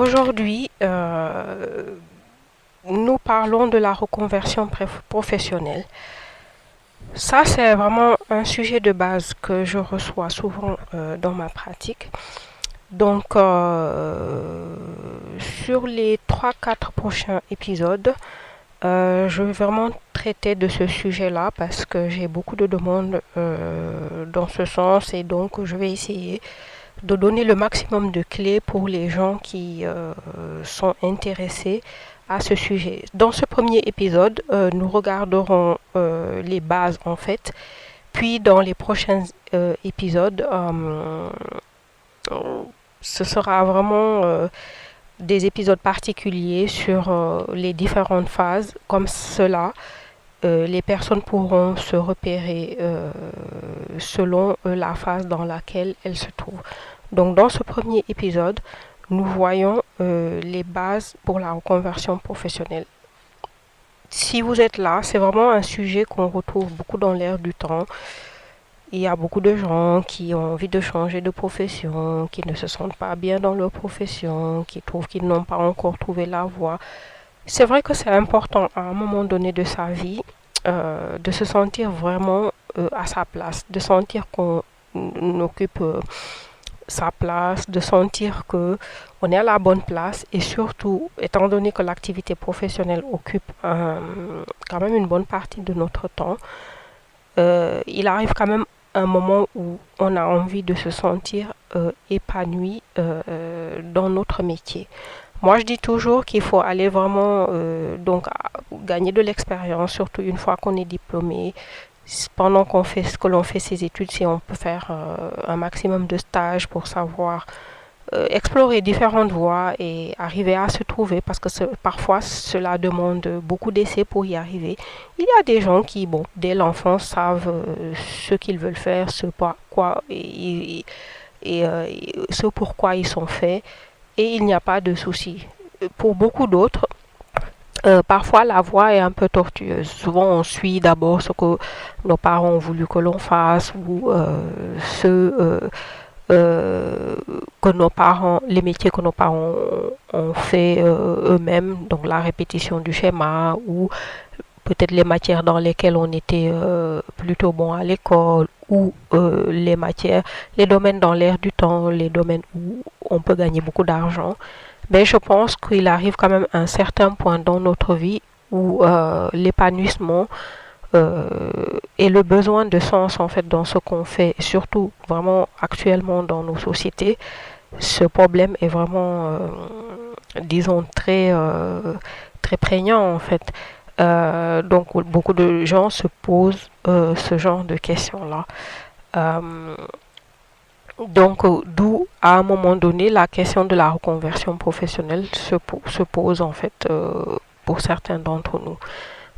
Aujourd'hui, nous parlons de la reconversion professionnelle. Ça, c'est vraiment un sujet de base que je reçois souvent dans ma pratique. Donc, sur les trois-quatre prochains épisodes, je vais vraiment traiter de ce sujet-là parce que j'ai beaucoup de demandes dans ce sens et donc je vais essayer de donner le maximum de clés pour les gens qui sont intéressés à ce sujet. Dans ce premier épisode, nous regarderons les bases en fait, puis dans les prochains épisodes, ce sera vraiment des épisodes particuliers sur les différentes phases. Comme cela, les personnes pourront se repérer selon la phase dans laquelle elles se trouvent. Donc dans ce premier épisode, nous voyons les bases pour la reconversion professionnelle. Si vous êtes là, c'est vraiment un sujet qu'on retrouve beaucoup dans l'air du temps. Il y a beaucoup de gens qui ont envie de changer de profession, qui ne se sentent pas bien dans leur profession, qui trouvent qu'ils n'ont pas encore trouvé la voie. C'est vrai que c'est important à un moment donné de sa vie de se sentir vraiment à sa place, de sentir qu'on occupe sa place, de sentir que on est à la bonne place et surtout, étant donné que l'activité professionnelle occupe quand même une bonne partie de notre temps, il arrive quand même un moment où on a envie de se sentir épanoui dans notre métier. Moi, je dis toujours qu'il faut aller vraiment gagner de l'expérience, surtout une fois qu'on est diplômé. Pendant qu'on fait ce que l'on fait ses études, si on peut faire un maximum de stages pour savoir explorer différentes voies et arriver à se trouver parce que parfois cela demande beaucoup d'essais pour y arriver. Il y a des gens qui, bon, dès l'enfance savent ce qu'ils veulent faire, ce pourquoi ils sont faits et il n'y a pas de souci. Pour beaucoup d'autres, parfois la voie est un peu tortueuse. Souvent on suit d'abord ce que nos parents ont voulu que l'on fasse ou les métiers que nos parents ont fait eux-mêmes, donc la répétition du schéma ou peut-être les matières dans lesquelles on était plutôt bon à l'école ou les domaines dans l'air du temps, les domaines où on peut gagner beaucoup d'argent. Mais je pense qu'il arrive quand même un certain point dans notre vie où l'épanouissement et le besoin de sens en fait dans ce qu'on fait, surtout vraiment actuellement dans nos sociétés, ce problème est vraiment, disons, très prégnant en fait. Donc beaucoup de gens se posent ce genre de questions-là. Euh, d'où à un moment donné la question de la reconversion professionnelle se pose en fait pour certains d'entre nous.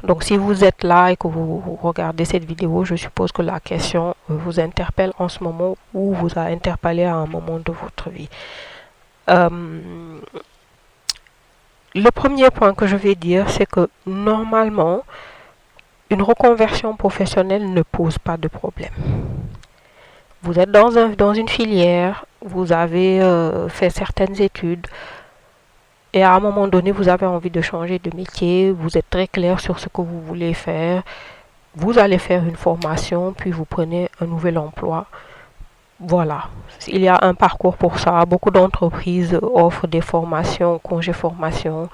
Donc si vous êtes là et que vous regardez cette vidéo, je suppose que la question vous interpelle en ce moment ou vous a interpellé à un moment de votre vie. Le premier point que je vais dire, c'est que normalement, une reconversion professionnelle ne pose pas de problème. Vous êtes dans une filière, vous avez fait certaines études, et à un moment donné, vous avez envie de changer de métier, vous êtes très clair sur ce que vous voulez faire, vous allez faire une formation, puis vous prenez un nouvel emploi. Voilà, il y a un parcours pour ça. Beaucoup d'entreprises offrent des formations, congés formation,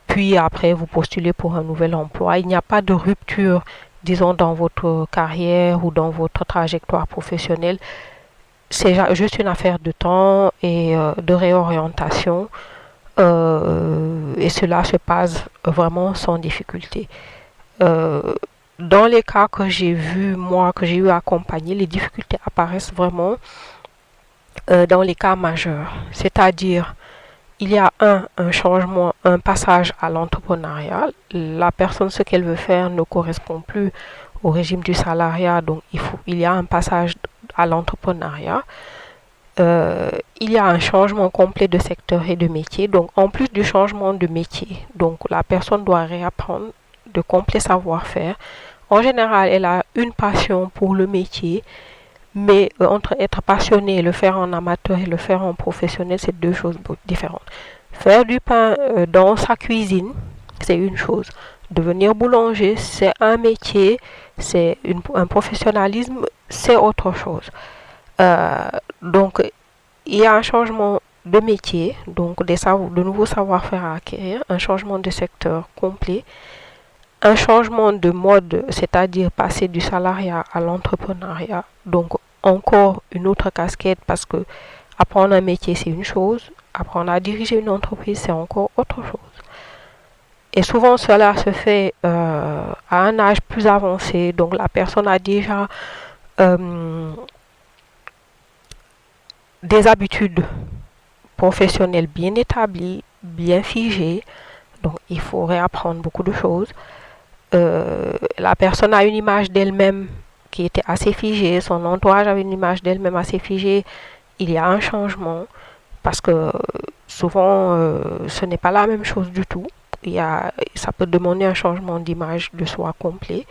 puis après vous postulez pour un nouvel emploi. Il n'y a pas de rupture, disons, dans votre carrière ou dans votre trajectoire professionnelle. C'est juste une affaire de temps et de réorientation et cela se passe vraiment sans difficulté. Euh, dans les cas que j'ai vus, moi, que j'ai eu à accompagner, les difficultés apparaissent vraiment dans les cas majeurs. C'est-à-dire, il y a un changement, un passage à l'entrepreneuriat. La personne, ce qu'elle veut faire ne correspond plus au régime du salariat, donc il y a un passage à l'entrepreneuriat. Il y a un changement complet de secteur et de métier. Donc, en plus du changement de métier, donc la personne doit réapprendre de complets savoir-faire. En général, elle a une passion pour le métier, Mais entre être passionné et le faire en amateur et le faire en professionnel, c'est deux choses différentes. Faire du pain dans sa cuisine, c'est une chose. Devenir boulanger, c'est un métier, c'est un professionnalisme, c'est autre chose. Donc, il y a un changement de métier, donc de nouveaux savoir-faire à acquérir, un changement de secteur complet, un changement de mode, c'est-à-dire passer du salariat à l'entrepreneuriat. Donc, encore une autre casquette parce que apprendre un métier, c'est une chose, apprendre à diriger une entreprise, c'est encore autre chose. Et souvent, cela se fait à un âge plus avancé, donc la personne a déjà des habitudes professionnelles bien établies, bien figées, donc il faut réapprendre beaucoup de choses. La personne a une image d'elle-même qui était assez figée, son entourage avait une image d'elle-même assez figée, il y a un changement parce que souvent ce n'est pas la même chose du tout. Ça peut demander un changement d'image de soi complet.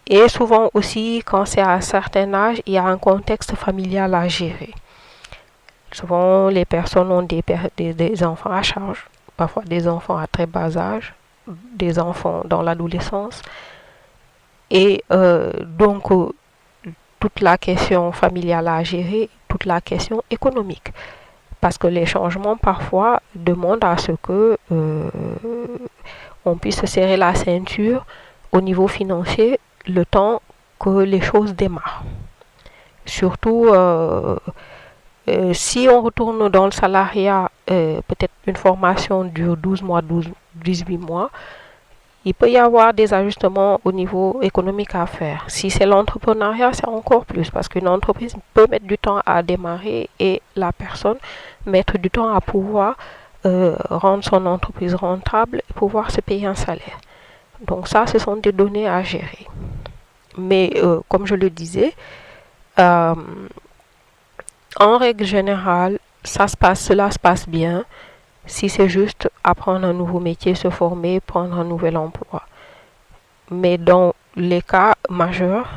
Et souvent aussi, quand c'est à un certain âge, il y a un contexte familial à gérer. Souvent, les personnes ont des enfants à charge, parfois des enfants à très bas âge, des enfants dans l'adolescence. Et donc, toute la question familiale à gérer, toute la question économique. Parce que les changements, parfois, demandent à ce que on puisse se serrer la ceinture au niveau financier le temps que les choses démarrent. Surtout, si on retourne dans le salariat, peut-être une formation dure 12 mois, 18 mois, il peut y avoir des ajustements au niveau économique à faire. Si c'est l'entrepreneuriat, c'est encore plus parce qu'une entreprise peut mettre du temps à démarrer et la personne mettre du temps à pouvoir rendre son entreprise rentable et pouvoir se payer un salaire. Donc ça, ce sont des données à gérer. Mais comme je le disais, en règle générale, cela se passe bien si c'est juste apprendre un nouveau métier, se former, prendre un nouvel emploi. Mais dans les cas majeurs,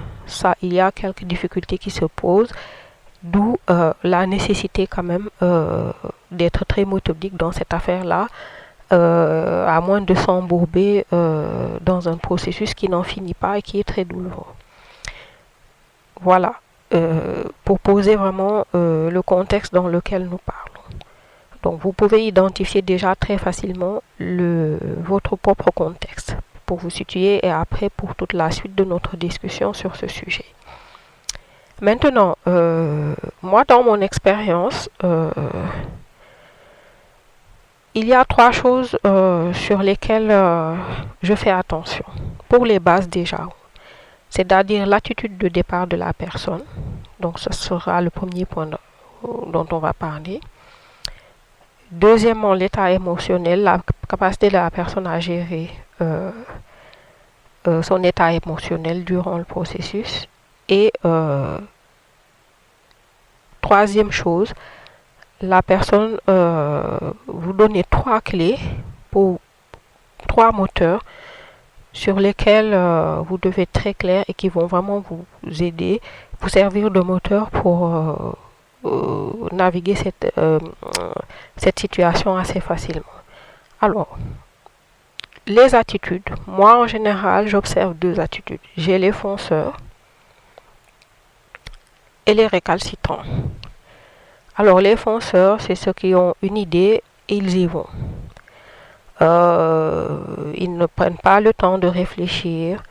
il y a quelques difficultés qui se posent, d'où la nécessité quand même d'être très méthodique dans cette affaire-là, à moins de s'embourber dans un processus qui n'en finit pas et qui est très douloureux. Voilà, pour poser vraiment le contexte dans lequel nous parlons. Donc, vous pouvez identifier déjà très facilement votre propre contexte pour vous situer et après pour toute la suite de notre discussion sur ce sujet. Maintenant, moi, dans mon expérience, il y a 3 choses sur lesquelles je fais attention. Pour les bases déjà, c'est-à-dire l'attitude de départ de la personne. Donc, ce sera le premier point dont on va parler. Deuxièmement, l'état émotionnel, la capacité de la personne à gérer son état émotionnel durant le processus. Et troisième chose, la personne vous donne 3 clés pour 3 moteurs sur lesquels vous devez être très clair et qui vont vraiment vous aider, vous servir de moteur pour naviguer cette situation assez facilement. Alors, les attitudes. Moi, en général, j'observe 2 attitudes. J'ai les fonceurs et les récalcitrants. Alors, les fonceurs, c'est ceux qui ont une idée et ils y vont. Ils ne prennent pas le temps de réfléchir,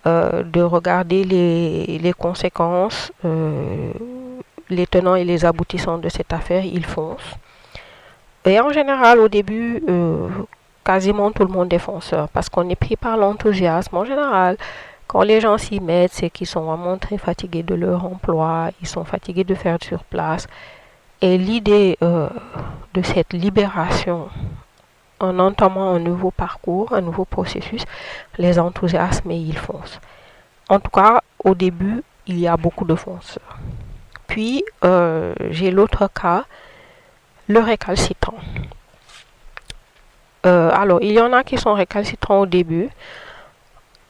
de regarder les conséquences, les tenants et les aboutissants de cette affaire, ils foncent. Et en général, au début, quasiment tout le monde est fonceur parce qu'on est pris par l'enthousiasme. En général, quand les gens s'y mettent, c'est qu'ils sont vraiment très fatigués de leur emploi, ils sont fatigués de faire sur place. Et l'idée de cette libération en entamant un nouveau parcours, un nouveau processus, les enthousiasme et ils foncent. En tout cas, au début, il y a beaucoup de fonceurs. Puis, j'ai l'autre cas, le récalcitrant. Alors, il y en a qui sont récalcitrants au début.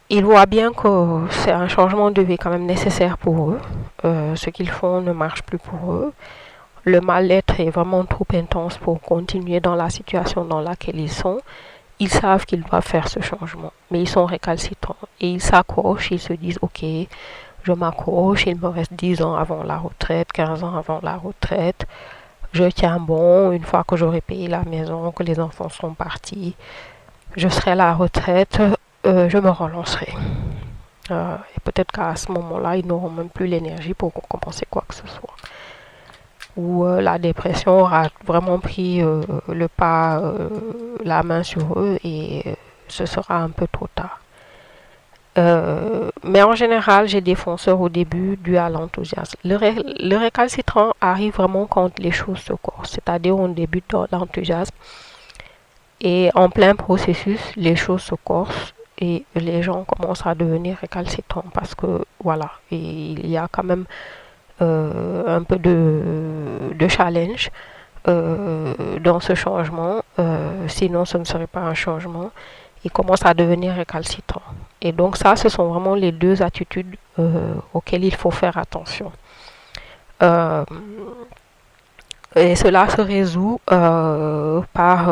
Ils voient bien que c'est un changement de vie quand même nécessaire pour eux. Ce qu'ils font ne marche plus pour eux. Le mal-être est vraiment trop intense pour continuer dans la situation dans laquelle ils sont. Ils savent qu'ils doivent faire ce changement, mais ils sont récalcitrants. Et ils s'accrochent, ils se disent, OK, je m'accroche, il me reste 10 ans avant la retraite, 15 ans avant la retraite. Je tiens bon, une fois que j'aurai payé la maison, que les enfants sont partis, je serai à la retraite, je me relancerai. Et peut-être qu'à ce moment-là, ils n'auront même plus l'énergie pour compenser quoi que ce soit. Ou la dépression aura vraiment pris le pas, la main sur eux et ce sera un peu trop tard. Mais en général, j'ai des fonceurs au début dû à l'enthousiasme. Le récalcitrant arrive vraiment quand les choses se corsent, c'est-à-dire on débute dans l'enthousiasme et en plein processus, les choses se corsent et les gens commencent à devenir récalcitrants parce que voilà, il y a quand même un peu de challenge dans ce changement, sinon ce ne serait pas un changement. Ils commencent à devenir récalcitrants. Et donc ça, ce sont vraiment les deux attitudes auxquelles il faut faire attention. Euh, et cela se résout par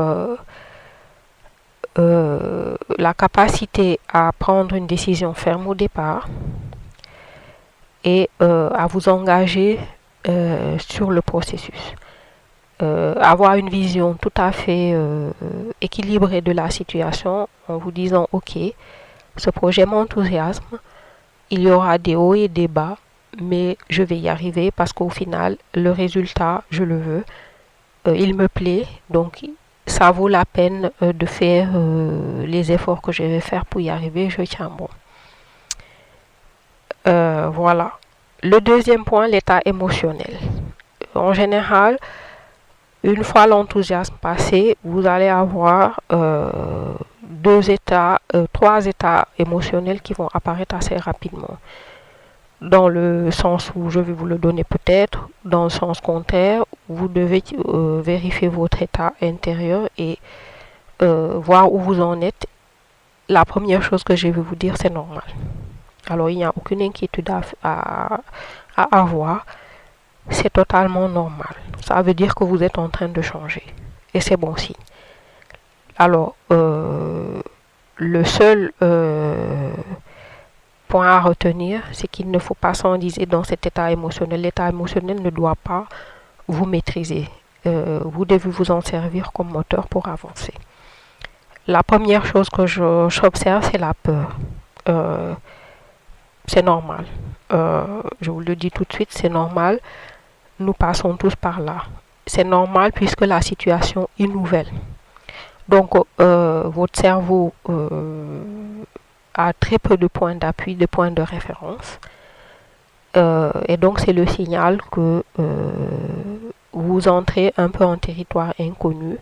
la capacité à prendre une décision ferme au départ et à vous engager sur le processus. Avoir une vision tout à fait équilibrée de la situation en vous disant ok, ce projet m'enthousiasme, il y aura des hauts et des bas, mais je vais y arriver parce qu'au final, le résultat, je le veux, il me plaît, donc ça vaut la peine de faire les efforts que je vais faire pour y arriver, je tiens bon. Voilà. Le deuxième point, l'état émotionnel. En général, une fois l'enthousiasme passé, vous allez avoir trois états émotionnels qui vont apparaître assez rapidement. Dans le sens où je vais vous le donner peut-être, dans le sens contraire, vous devez vérifier votre état intérieur et voir où vous en êtes. La première chose que je vais vous dire, c'est normal. Alors, il n'y a aucune inquiétude à avoir. C'est totalement normal. Ça veut dire que vous êtes en train de changer. Et c'est bon signe. Alors, le seul point à retenir, c'est qu'il ne faut pas s'enliser dans cet état émotionnel. L'état émotionnel ne doit pas vous maîtriser. Vous devez vous en servir comme moteur pour avancer. La première chose que j'observe, c'est la peur. C'est normal. Je vous le dis tout de suite, c'est normal. Nous passons tous par là. C'est normal puisque la situation est nouvelle. Donc, votre cerveau a très peu de points d'appui, de points de référence. Et donc, c'est le signal que vous entrez un peu en territoire inconnu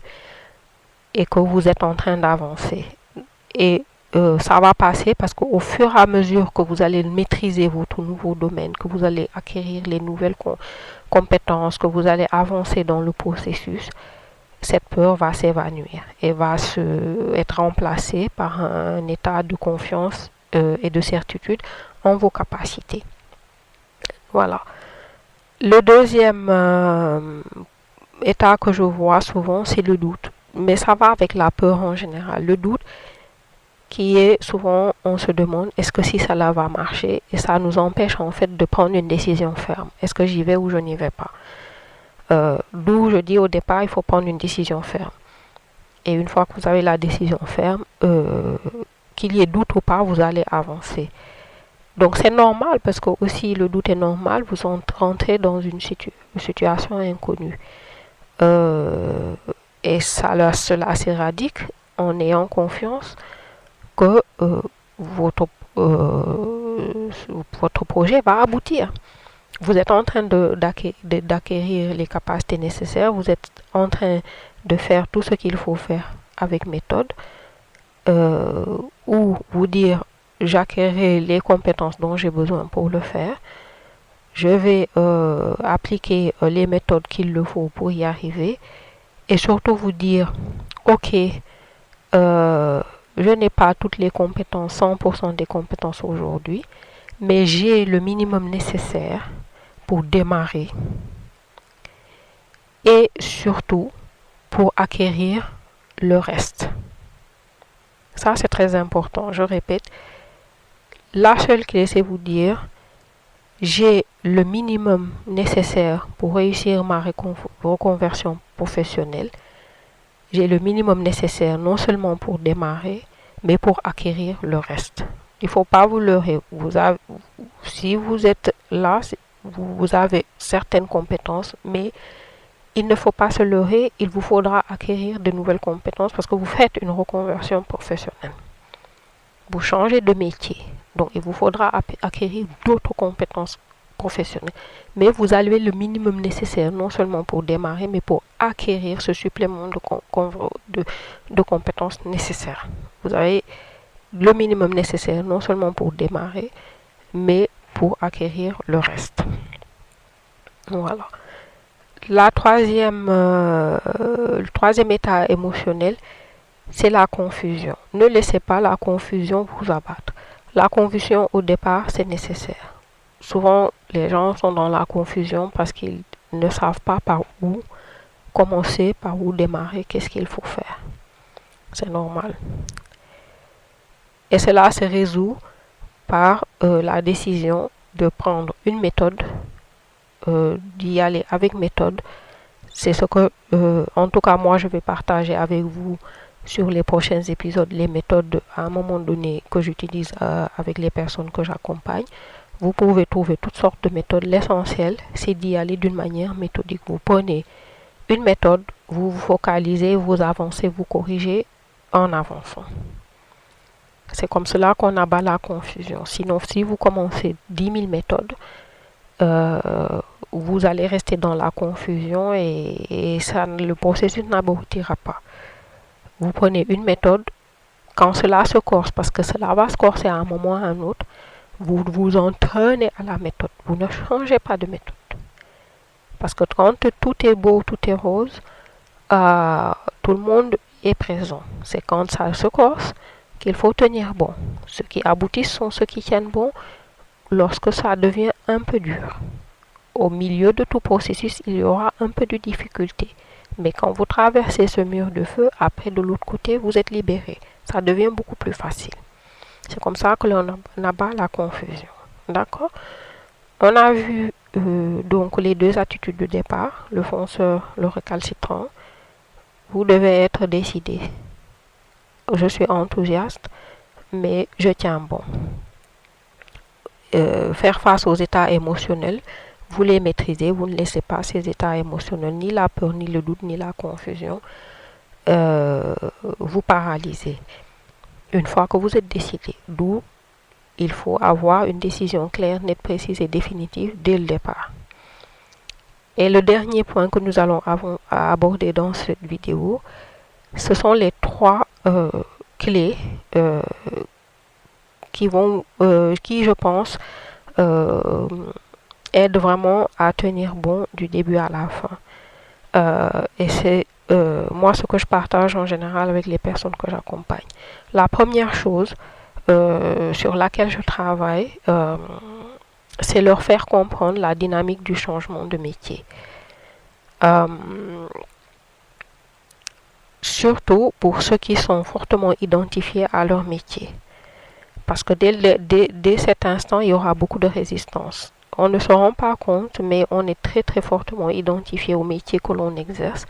et que vous êtes en train d'avancer. Et ça va passer parce qu'au fur et à mesure que vous allez maîtriser votre nouveau domaine, que vous allez acquérir les nouvelles compétences, que vous allez avancer dans le processus, cette peur va s'évanouir et va être remplacée par un état de confiance et de certitude en vos capacités. Voilà. Le deuxième état que je vois souvent, c'est le doute. Mais ça va avec la peur en général. Le doute qui est souvent, on se demande, est-ce que si ça va marcher? Et ça nous empêche en fait de prendre une décision ferme. Est-ce que j'y vais ou je n'y vais pas? D'où je dis au départ, il faut prendre une décision ferme. Et une fois que vous avez la décision ferme, qu'il y ait doute ou pas, vous allez avancer. Donc c'est normal parce que aussi le doute est normal, vous rentrez dans une situation inconnue. Et cela s'éradique en ayant confiance que votre projet va aboutir. Vous êtes en train d'acquérir les capacités nécessaires, vous êtes en train de faire tout ce qu'il faut faire avec méthode, ou vous dire j'acquérir les compétences dont j'ai besoin pour le faire, je vais appliquer les méthodes qu'il le faut pour y arriver, et surtout vous dire ok, je n'ai pas toutes les compétences, 100% des compétences aujourd'hui, mais j'ai le minimum nécessaire pour démarrer et surtout pour acquérir le reste. Ça, c'est très important. Je répète, la seule clé, c'est vous dire, j'ai le minimum nécessaire pour réussir ma reconversion professionnelle. J'ai le minimum nécessaire non seulement pour démarrer, mais pour acquérir le reste. Il ne faut pas vous leurrer. Si vous êtes là, vous avez certaines compétences, mais il ne faut pas se leurrer. Il vous faudra acquérir de nouvelles compétences parce que vous faites une reconversion professionnelle. Vous changez de métier. Donc, il vous faudra acquérir d'autres compétences professionnelles. Mais vous avez le minimum nécessaire, non seulement pour démarrer, mais pour acquérir ce supplément de compétences nécessaires. Vous avez le minimum nécessaire, non seulement pour démarrer, mais pour acquérir le reste. Voilà. Le troisième état émotionnel, c'est la confusion. Ne laissez pas la confusion vous abattre. La confusion au départ, c'est nécessaire. Souvent, les gens sont dans la confusion parce qu'ils ne savent pas par où commencer, par où démarrer, qu'est-ce qu'il faut faire. C'est normal. Et cela se résout par la décision de prendre une méthode, d'y aller avec méthode. C'est ce que, en tout cas, moi, je vais partager avec vous sur les prochains épisodes, les méthodes à un moment donné que j'utilise avec les personnes que j'accompagne. Vous pouvez trouver toutes sortes de méthodes. L'essentiel, c'est d'y aller d'une manière méthodique. Vous prenez une méthode, vous vous focalisez, vous avancez, vous corrigez en avançant. C'est comme cela qu'on abat la confusion. Sinon, si vous commencez 10 000 méthodes, vous allez rester dans la confusion et le processus n'aboutira pas. Vous prenez une méthode, quand cela se corse, parce que cela va se corser à un moment ou à un autre, vous vous en tenez à la méthode. Vous ne changez pas de méthode. Parce que quand tout est beau, tout est rose, tout le monde est présent. C'est quand ça se corse qu'il faut tenir bon. Ceux qui aboutissent sont ceux qui tiennent bon lorsque ça devient un peu dur. Au milieu de tout processus, il y aura un peu de difficulté. Mais quand vous traversez ce mur de feu, après de l'autre côté, vous êtes libéré. Ça devient beaucoup plus facile. C'est comme ça que l'on abat la confusion. D'accord? On a vu donc les deux attitudes de départ, le fonceur, le récalcitrant. Vous devez être décidé. Je suis enthousiaste, mais je tiens bon. Faire face aux états émotionnels, vous les maîtrisez, vous ne laissez pas ces états émotionnels, ni la peur, ni le doute, ni la confusion, vous paralyser. Une fois que vous êtes décidé, d'où il faut avoir une décision claire, nette, précise et définitive dès le départ. Et le dernier point que nous allons aborder dans cette vidéo, ce sont les trois clés qui, je pense, aident vraiment à tenir bon du début à la fin. Et c'est moi ce que je partage en général avec les personnes que j'accompagne. La première chose sur laquelle je travaille, c'est leur faire comprendre la dynamique du changement de métier. Surtout pour ceux qui sont fortement identifiés à leur métier. Parce que dès cet instant, il y aura beaucoup de résistance. On ne se rend pas compte, mais on est très très fortement identifié au métier que l'on exerce,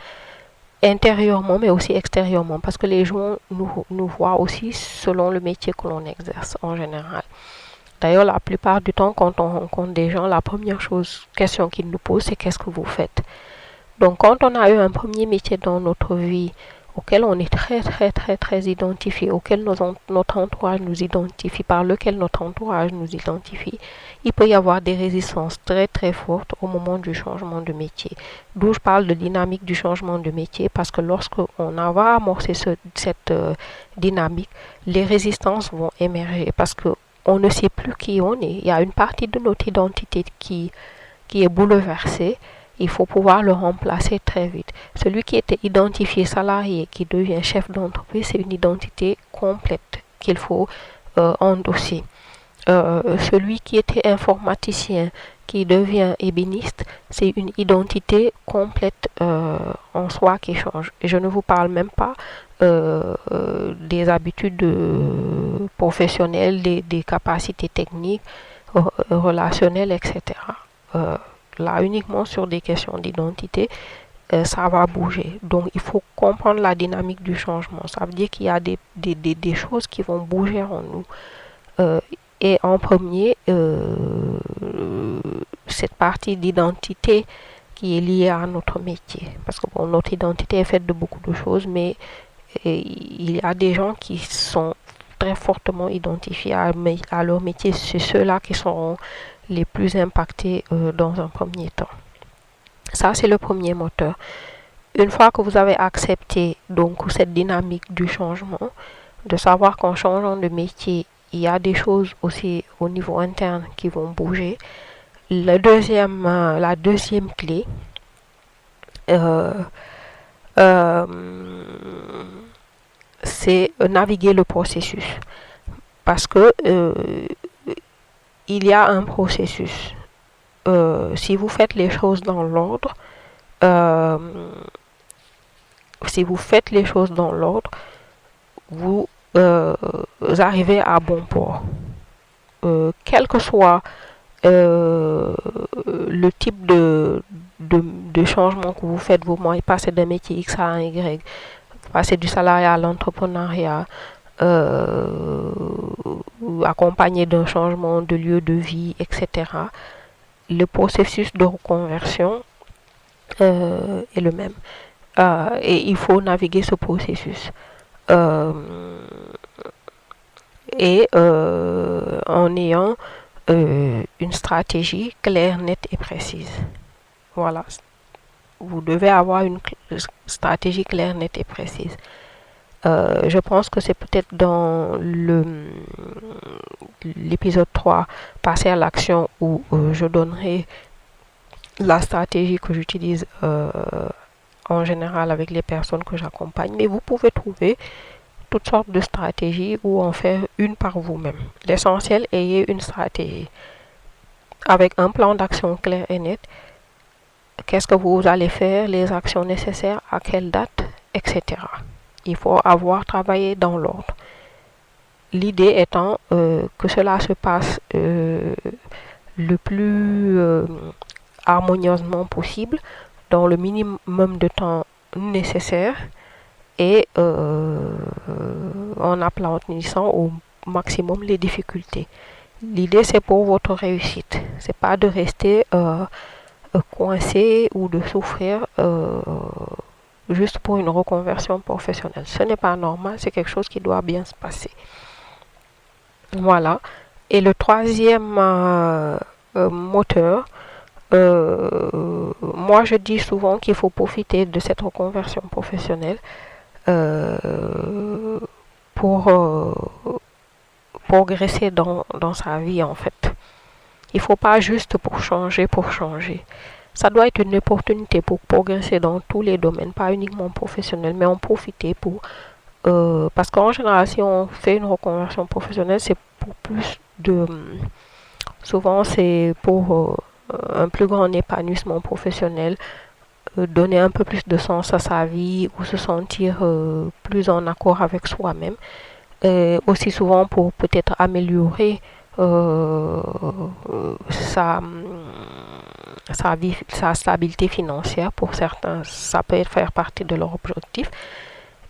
intérieurement mais aussi extérieurement, parce que les gens nous voient aussi selon le métier que l'on exerce en général. D'ailleurs, la plupart du temps, quand on rencontre des gens, la première question qu'ils nous posent, c'est qu'est-ce que vous faites? Donc, quand on a eu un premier métier dans notre vie, auquel on est très, très, très, très identifié, auquel notre entourage nous identifie, par lequel notre entourage nous identifie, il peut y avoir des résistances très, très fortes au moment du changement de métier. D'où je parle de dynamique du changement de métier, parce que lorsqu'on va amorcer cette dynamique, les résistances vont émerger, parce qu'on ne sait plus qui on est. Il y a une partie de notre identité qui est bouleversée, il faut pouvoir le remplacer très vite. Celui qui était identifié salarié, qui devient chef d'entreprise, c'est une identité complète qu'il faut endosser. Celui qui était informaticien, qui devient ébéniste, c'est une identité complète en soi qui change. Et je ne vous parle même pas des habitudes professionnelles, des capacités techniques, relationnelles, etc. Là, uniquement sur des questions d'identité, ça va bouger. Donc, il faut comprendre la dynamique du changement. Ça veut dire qu'il y a des choses qui vont bouger en nous. Et en premier, cette partie d'identité qui est liée à notre métier. Parce que bon, notre identité est faite de beaucoup de choses, mais il y a des gens qui sont très fortement identifiés à leur métier. C'est ceux-là qui seront les plus impactés dans un premier temps. Ça, c'est le premier moteur. Une fois que vous avez accepté donc cette dynamique du changement, de savoir qu'en changeant de métier, il y a des choses aussi au niveau interne qui vont bouger. La deuxième clé, c'est naviguer le processus. Parce que il y a un processus. Si vous faites les choses dans l'ordre, vous arrivez à bon port. Quel que soit le type de changement que vous faites, vous passez d'un métier X à un Y, passer du salariat à l'entrepreneuriat, accompagné d'un changement de lieu de vie, etc. Le processus de reconversion est le même. Et il faut naviguer ce processus. En ayant une stratégie claire, nette et précise. Voilà. Vous devez avoir une stratégie claire, nette et précise. Je pense que c'est peut-être dans l'épisode 3, passer à l'action, où je donnerai la stratégie que j'utilise en général avec les personnes que j'accompagne. Mais vous pouvez trouver toutes sortes de stratégies ou en faire une par vous-même. L'essentiel, ayez une stratégie avec un plan d'action clair et net. Qu'est-ce que vous allez faire, les actions nécessaires, à quelle date, etc. Il faut avoir travaillé dans l'ordre. L'idée étant que cela se passe le plus harmonieusement possible, dans le minimum de temps nécessaire, et en aplanissant au maximum les difficultés. L'idée, c'est pour votre réussite. C'est pas de rester coincé ou de souffrir juste pour une reconversion professionnelle. Ce n'est pas normal, c'est quelque chose qui doit bien se passer. Voilà. Et le troisième moteur, moi je dis souvent qu'il faut profiter de cette reconversion professionnelle pour progresser dans sa vie en fait. Il ne faut pas juste pour changer. Ça doit être une opportunité pour progresser dans tous les domaines, pas uniquement professionnels, mais en profiter pour... parce qu'en général, si on fait une reconversion professionnelle, c'est pour plus de... Souvent, c'est pour un plus grand épanouissement professionnel, donner un peu plus de sens à sa vie ou se sentir plus en accord avec soi-même. Aussi souvent pour peut-être améliorer sa stabilité financière. Pour certains, ça peut faire partie de leur objectif,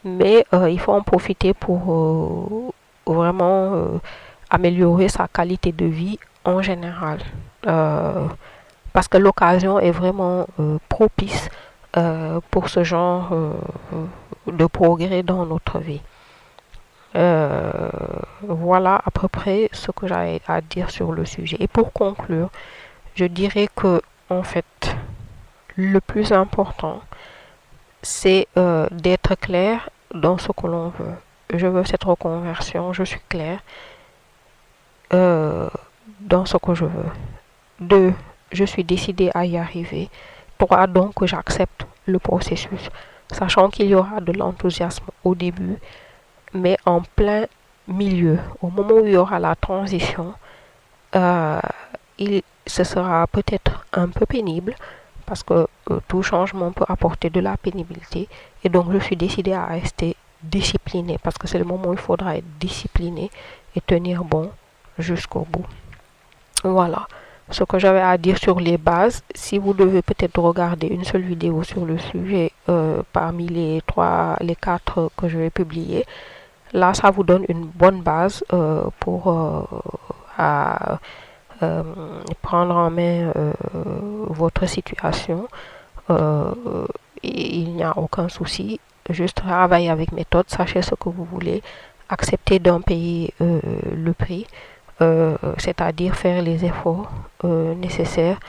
mais il faut en profiter pour vraiment améliorer sa qualité de vie en général, parce que l'occasion est vraiment propice pour ce genre de progrès dans notre vie. Voilà à peu près ce que j'ai à dire sur le sujet. Et pour conclure, je dirais que en fait, le plus important, c'est d'être clair dans ce que l'on veut. Je veux cette reconversion, je suis clair dans ce que je veux. 2, je suis décidée à y arriver. droit donc que j'accepte le processus, sachant qu'il y aura de l'enthousiasme au début, mais en plein milieu, au moment où il y aura la transition, euh, ce sera peut-être un peu pénible parce que tout changement peut apporter de la pénibilité et donc je suis décidée à rester disciplinée parce que c'est le moment où il faudra être discipliné et tenir bon jusqu'au bout. Voilà ce que j'avais à dire sur les bases. Si vous devez peut-être regarder une seule vidéo sur le sujet parmi les quatre que je vais publier, là ça vous donne une bonne base pour à, euh, prendre en main votre situation. Il n'y a aucun souci. Juste travailler avec méthode, sachez ce que vous voulez, accepter d'en payer le prix, c'est-à-dire faire les efforts nécessaires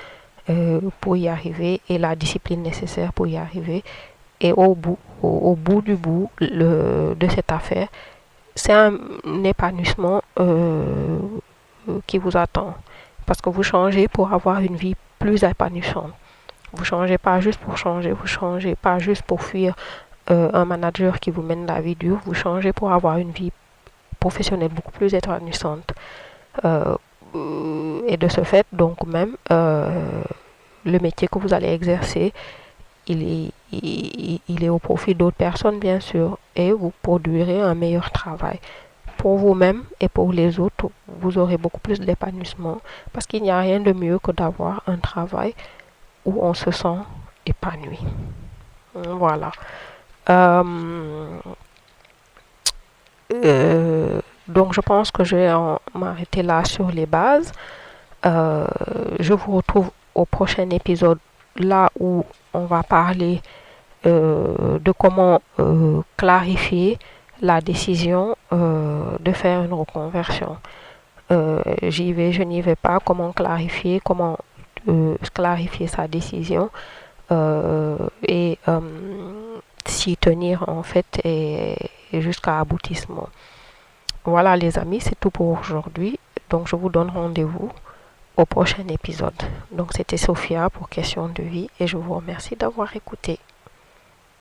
pour y arriver et la discipline nécessaire pour y arriver. Et au bout du bout de cette affaire, c'est un épanouissement qui vous attend. Parce que vous changez pour avoir une vie plus épanouissante. Vous changez pas juste pour changer, vous changez pas juste pour fuir un manager qui vous mène la vie dure, vous changez pour avoir une vie professionnelle beaucoup plus épanouissante. Euh, et de ce fait, donc même, le métier que vous allez exercer, il est au profit d'autres personnes, bien sûr, et vous produirez un meilleur travail. Pour vous-même et pour les autres, vous aurez beaucoup plus d'épanouissement parce qu'il n'y a rien de mieux que d'avoir un travail où on se sent épanoui. Voilà. Euh, donc je pense que je vais m'arrêter là sur les bases. Euh, je vous retrouve au prochain épisode là où on va parler de comment clarifier la décision de faire une reconversion. Je n'y vais pas, comment clarifier sa décision et s'y tenir en fait et jusqu'à aboutissement. Voilà les amis, c'est tout pour aujourd'hui. Donc je vous donne rendez-vous au prochain épisode. Donc c'était Sophia pour Question de vie et je vous remercie d'avoir écouté.